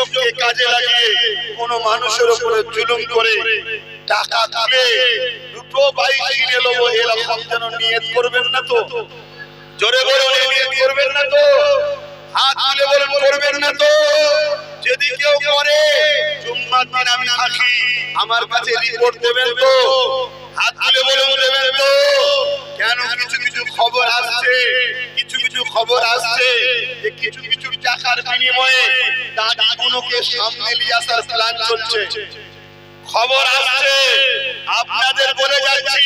সুযোগকে কাজে লাগিয়ে কোন মানুষের উপরে জুলুম করে টাকা তুলে দুটো বাইক কিনে নেবো এরকম যেন নিয়ত করবেন না তো। জোরে বলুন, নিয়ত করবেন না তো। হাত তুলে বলুন, করবেন না তো। যদি কেউ করে জুম্মার দিন আমি থাকি, আমার কাছে রিপোর্ট দেবেন তো। হাত তুলে বলুন, দেবেন তো। কেন কিছু কিছু খবর আসছে, কিছু কিছু খবর আসছে যে কিছু কিছু টাকার বিনিময়ে দাঁড়িগুলোকে সামনে নিয়ে আসার প্ল্যান চলছে। খবর আসছে, আপনাদের বলে যাচ্ছি,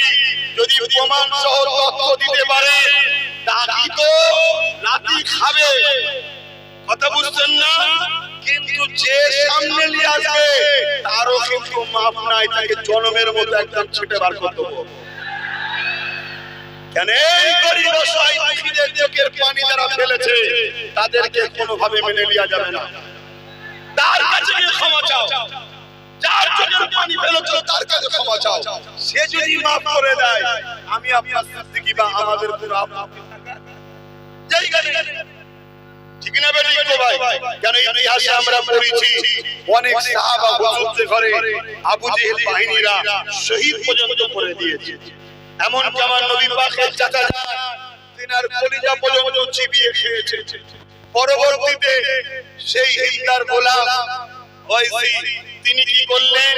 যদি প্রমাণ সহ তথ্য দিতে পারে দাঁড়ি তো লাঠি খাবে। কথা বুঝছেন না? কিন্তু যে সামনে নিয়ে আসবে তারও কিন্তু মাপ নাই, তাকে জনমের মতো একদম ছুটে বার করে দেবো। কেন এই গরিব অসহায় দুঃখীদের চোখের পানি যারা ফেলেছে তাদেরকে কোনোভাবে মেনে নেওয়া যাবে না। তার কাছে গিয়ে ক্ষমা চাও। যার চোখের পানি ফেলেছো তার কাছে ক্ষমা চাও। সে যদি মাফ করে দেয়, আমি আপনার সিদ্দিকী বা আমাদের পুরো জায়গা নেই। ঠিক না বেটি তো ভাই? কেন ইতিহাসে আমরা পড়েছি অনেক সাহাবা হুজুরদের ঘরে আবু জেহেল বাহিনীরা শহীদ পর্যন্ত করে দিয়েছে। এমন কি আমার নবী পাকের চাচা তিনার কলিজা পর্যন্ত চিবিয়ে খেয়েছে। পরবর্তীতে সেই হিন্দার গোলাম ওয়াইসি তিনি কি করলেন?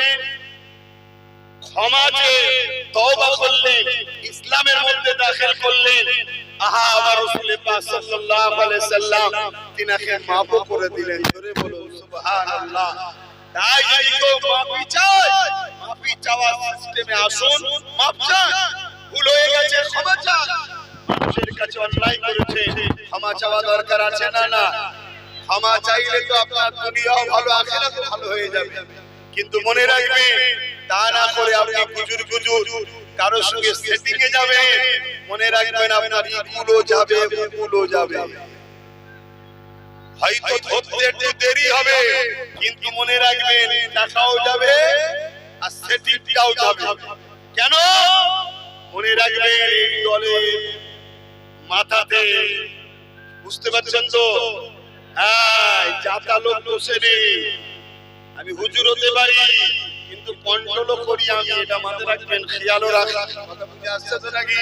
ক্ষমা চেয়ে তওবা করলেন, ইসলামের মধ্যে দাখিল করলেন। আহা, আমার রাসূল পাক সাল্লাল্লাহু আলাইহি সাল্লাম তিনাকে মাফ করে দিলেন। জোরে বলুন সুবহানাল্লাহ। তাই যদি কেউ মাফি চায়, মাফি চাওয়ার সিস্টেমে আসুন, মাফ চান, ভুল হয়ে গেছে ক্ষমা চান। মানুষের কাছে অন্যায় করেছে, ক্ষমা চাওয়া দরকার আছে না? না, ক্ষমা চাইলে তো আপনার দুনিয়াও ভালো, আখিরাতও ভালো হয়ে যাবে। কিন্তু মনে রাখবেন, তা না করে আপনি গুজুর গুজুর কারোর সঙ্গে সেটিং এ যাবে, মনে রাখবেন আপনার ইকুলও যাবে, উকুলও যাবে। হয়তো ধরতে একটু দেরি হবে, কিন্তু মনে রাখবেন টাকাও যাবে আর সেটিংটাও যাবে। কেন? মনে রাখবেন এই দলে মাথাতে, বুঝতে পারছেন তো, জাতা লোক বসে নেই। আমি হুজুর হতে পারি কিন্তু কন্ট্রোলও করি আমি, এটা মাথায় রাখবেন, খেয়ালও রাখবেন। কথা বুঝে আসছে তো নাকি?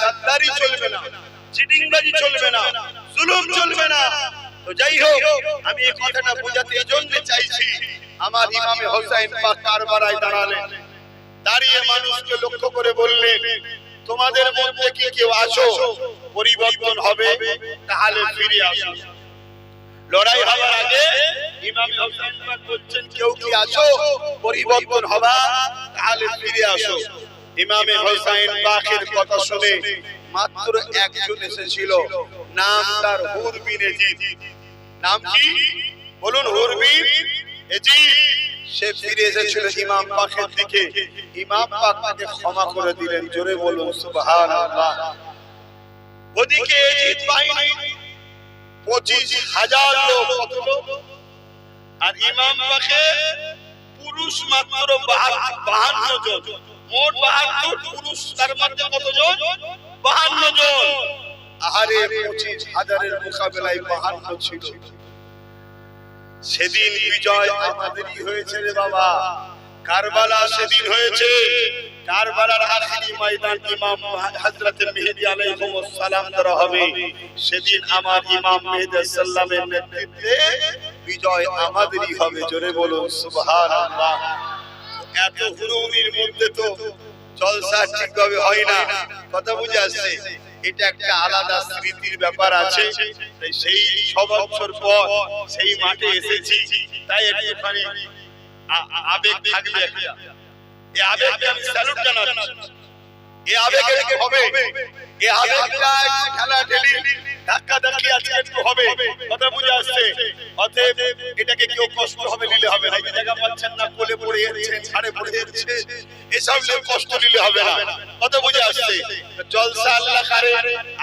গাদ্দারি চলবে না, চিটিংবাজি চলবে না, জুলুম চলবে না। তো যাই হোক, আমি এই কথাটা বোঝাতে এজন্য চাইছি, আমার ইমামে হোসেন পাক কারবালায় দাঁড়ালেন, দাঁড়িয়ে মানুষকে লক্ষ্য করে বললেন, তোমাদের মধ্যে কি কেউ আছো পরিবর্তন হবে? তাহলে ফিরে আসো। লড়াই হওয়ার আগে ইমামে হোসেন পাক বলছেন, কেউ কি আছো পরিবর্তন হবা? তাহলে ফিরে আসো। ইমামে হোসেন পাকের কথা শুনে মাত্র একজন এসেছিল, নাম তার হুর বিন ইয়াজিদ। নাম কি বলুন? হুর বিন ইয়াজিদ। সে ফিরে এসেছিল ইমাম পাকের দিকে, ইমাম পাক তাকে ক্ষমা করে দিলেন। জোরে বলুন সুবহানাল্লাহ। ওদিকে ইয়াজিদ বাহিনী 25,000 লোক, আর ইমাম পাকে পুরুষ মাত্র 52 জন। মোট 72 পুরুষ, তার মধ্যে কতজন? 52 জন। আহারে, 25,000-এর মোকাবেলায় 52 ছিল। সেদিন বিজয় আমাদেরই হয়েছে রে বাবা। কারবালা সেদিন হয়েছে। কারবালার আখেরি ময়দান ইমাম হযরত মেহেদী আলাইহিস সালাম দ্বারা হবে। সেদিন আমার ইমাম মেহেদী সাল্লামের নেতৃত্বে বিজয় আমাদেরই হবে। জোরে বলুন সুবহানাল্লাহ। এত হুড়ুহুড়ির মধ্যে তো জলসা ঠিকভাবে হয় না। কথা বুঝে আসছে? এটা একটা আলাদা স্মৃতির ব্যাপার আছে। তাই সেই 6 বছর পর সেই মাঠে এসেছি, তাই একটুখানি আবেগ থাকবে একটা। এই আবেগকে আমি স্যালুট জানাচ্ছি। এই আবেগে কি হবে? এই আবেগটা খেলা ঠেলি ধাক্কা ধাক্কি আজকে একটু হবে। কথা বুঝে আসছে? অতএব এটাকে কেউ কষ্ট হবে নিলে হবে না। এই জায়গা পাচ্ছেন না, কোলে পড়ে যাচ্ছে, ছাড়ে পড়ে যাচ্ছে, এসব নিয়ে কষ্ট নিলে হবে না। কথা বুঝে আসছে? জলসা আল্লাহ করে,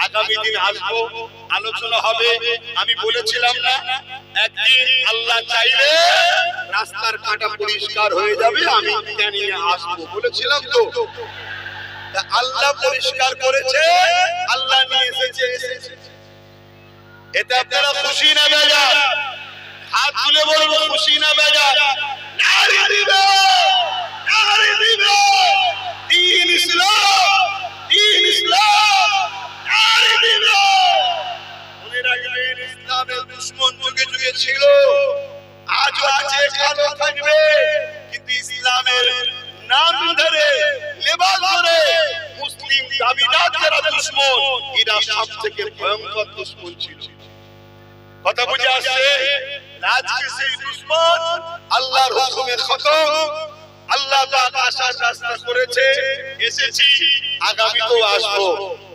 আগামী দিন আসবো, আলোচনা হবে। আমি বলেছিলাম না, একদিন আল্লাহ চাইলে রাস্তার কাঁটা পরিষ্কার হয়ে যাবে, আমি নিয়ে আসবো, বলেছিলাম তো। আল্লাহ পরিষ্কার করেছে, আল্লাহ নিয়ে এসেছে। এতে আপনারা খুশি না বেজার? হাত তুলে বলবো খুশি না বেজার? নারী দিবে, নারী দিবে, দ্বীন ইসলাম, দ্বীন ইসলাম, নারী দিবে। মনে রাখবেন, ইসলামের দুশমন যুগে যুগে ছিল, আজও আছে, কালও থাকবে, কিন্তু ইসলামের নাম ধরে লেবাস ধরে মুসলিম দাবিদার যারা দুশমন, এরা সবথেকে ভয়ঙ্কর দুশমন ছিল। কথা বুঝে আসছে? আজকে সেই দুশমন আল্লাহর হুকুমে খতম। আল্লাহ পাক আসার রাস্তা করেছে, এসেছি, আগামীতেও আসবো।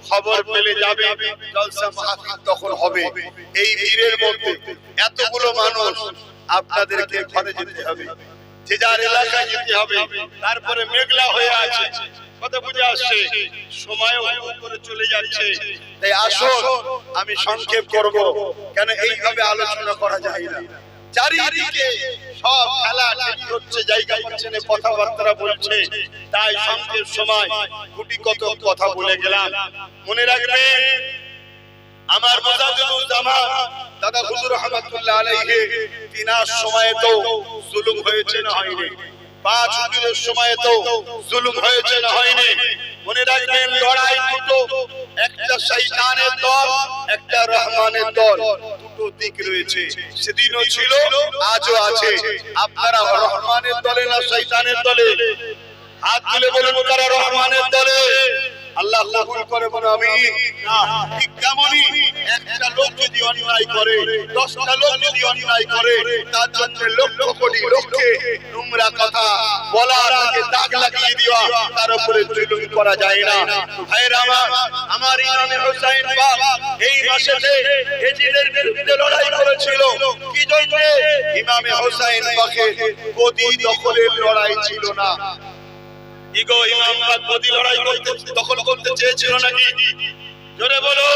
খবর পেলে যাবে, জলসা মাহফিল তখন হবে। এই ভিড়ের মধ্যে এতগুলো মানুষ, আপনাদেরকে ঘরে যেতে হবে, যে যার এলাকায় যেতে হবে। তারপরে মেঘলা হয়ে আছে, কথা বুঝে আসছে, সময়ও করে চলে যাচ্ছে। তাই আসুন, আমি সংক্ষেপ করব, কেন এইভাবে আলোচনা করা যায় না। চারিদিকে সব খেলা হচ্ছে, জায়গা পাচ্ছে না, কথাবার্তা বলছে, তাই সংক্ষেপ সময় গুটি কত কথা বলে গেলাম। মনে রাখবেন, আমার মুজাদ্দিদুল জামান দাদা হুজুর রহমাতুল্লাহ আলাইহি, তিনার সময়ে তো জুলুম হয়েছে না হয়নি? 5 হুজুরের সময়ে তো জুলুম হয়েছে না হয়নি? মনে রাখবেন, লড়াই দুটো, একটা শয়তানের দল, একটা রহমানের দল, দুটো দিক রয়েছে। সেদিনও ছিল, আজও আছে। আপনারা রহমানের দলে না শয়তানের দলে? হাত তুলে বলুন, তারা রহমানের দলে। আল্লাহ কবুল করে বলো আমিন। ঠিক তেমনই একটা লোক যদি অন্যায় করে, 10টা লোক যদি অন্যায় করে, তার জন্য লক্ষ কোটি লোককে নোংরা কথা বলা, তাকে দাগ লাগিয়ে দেওয়া, তার উপরে জুলুম করা যায় না। ভাইরা আমার ইমামে হোসেন বাপ এই মাসেতে এজিদের বিরুদ্ধে লড়াই করেছিল। কি জন্য? ইমামে হোসেন বাপের গদি দখলের লড়াই ছিল না। ইগো ইমাম বাপ গদি লড়াই করতে, দখল করতে চেয়েছিল নাকি? জোরে বলো।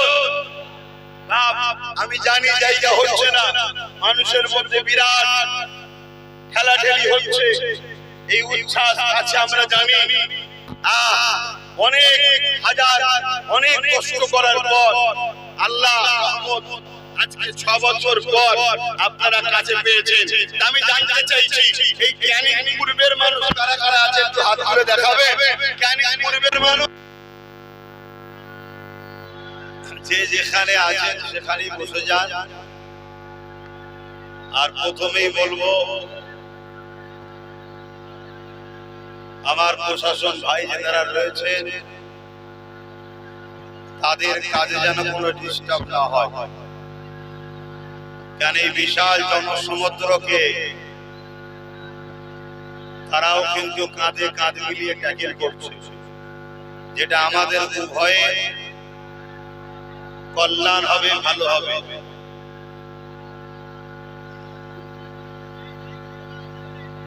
আমি জানি জায়গা হচ্ছে না, মানুষের মধ্যে বিরাট খেলাঠেলি হচ্ছে, এই উচ্ছ্বাস আছে, আমরা জানি। অনেক হাজার, অনেক কষ্ট করার পর আল্লাহ রহমত, আজকে 6 বছর পর আপনারা কাছে পেয়েছেন। আমি জানতে চাইছি, এই ক্যানিং পূর্বের মানুষ কারা কারা আছে, একটু হাত তুলে দেখাবে। ক্যানিং পূর্বের মানুষ যে যেখানে আছেন সেখানেই বসে যান। আর প্রথমেই বলবো, আমার প্রশাসন ভাই যারা রয়েছেন, তাদের কাজে যেন কোনো ডিস্টার্ব না হয়। কেন এই বিশাল জনসমুদ্রকে তারাও কিন্তু কাঁধে কাঁধ মিলিয়ে ট্যাকেল করছে, যেটা আমাদের উভয়ে কল্যাণ হবে, ভালো হবে।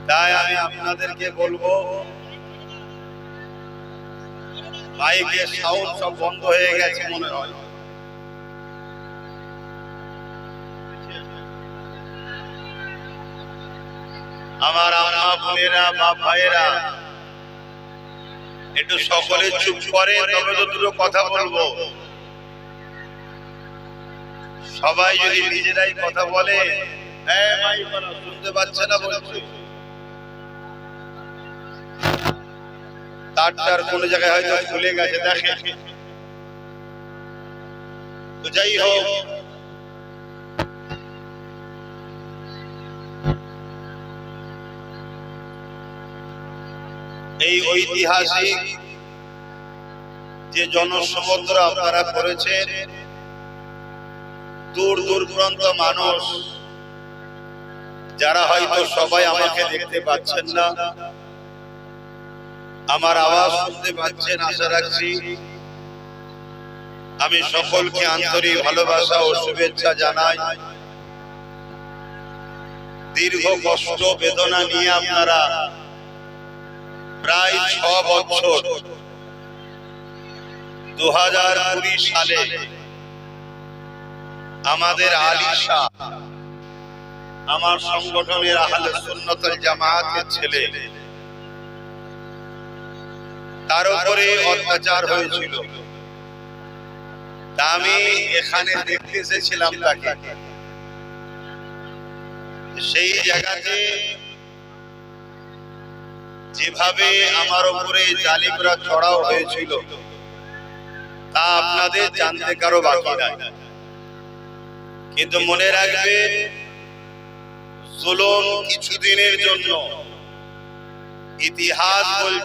তাই আমি আপনাদেরকে বলবো, মাইকের সাউন্ড সব বন্ধ হয়ে গেছে মনে হয়। আমার আম্মা বোনেরা, বাপ ভাইয়েরা, একটু সকলে চুপ করে, তবে তো দুটো কথা বলবো। সবাই যদি নিজেরাই কথা বলে, শুনতে পাচ্ছে না বলছে, তারটার কোন জায়গায় হয়তো খুলে গেছে, দেখে। তো যাই হোক, এই ঐতিহাসিক যে জনসমুদ্র আপনারা করেছেন, দূর দূর প্রান্ত মানুষ যারা হয়তো সবাই আমাকে দেখতে পাচ্ছেন না, আমার আওয়াজ শুনতে পাচ্ছেন, আশা রাখছি। আমি সকলকে আন্তরিক ভালোবাসা ও শুভেচ্ছা জানাই। দীর্ঘ কষ্ট বেদনা নিয়ে আপনারা প্রায় 6 বছর 2020 সালে আমাদের আলিশা, আমার সংগঠনের আহলে সুন্নাতুল জামাতের ছেলে, তার উপরে অত্যাচার হয়েছিল। তা আমি এখানে দেখতে এসেছিলাম তাকে। সেই জায়গাতে যেভাবে আমার উপরে জালিমরা চড়াও হয়েছিল তা আপনাদের জানতে কারো বাকি নাই। কিন্তু মনে রাখবেন, জুলুম কিছুদিনের জন্য, ইতিহাস বলছে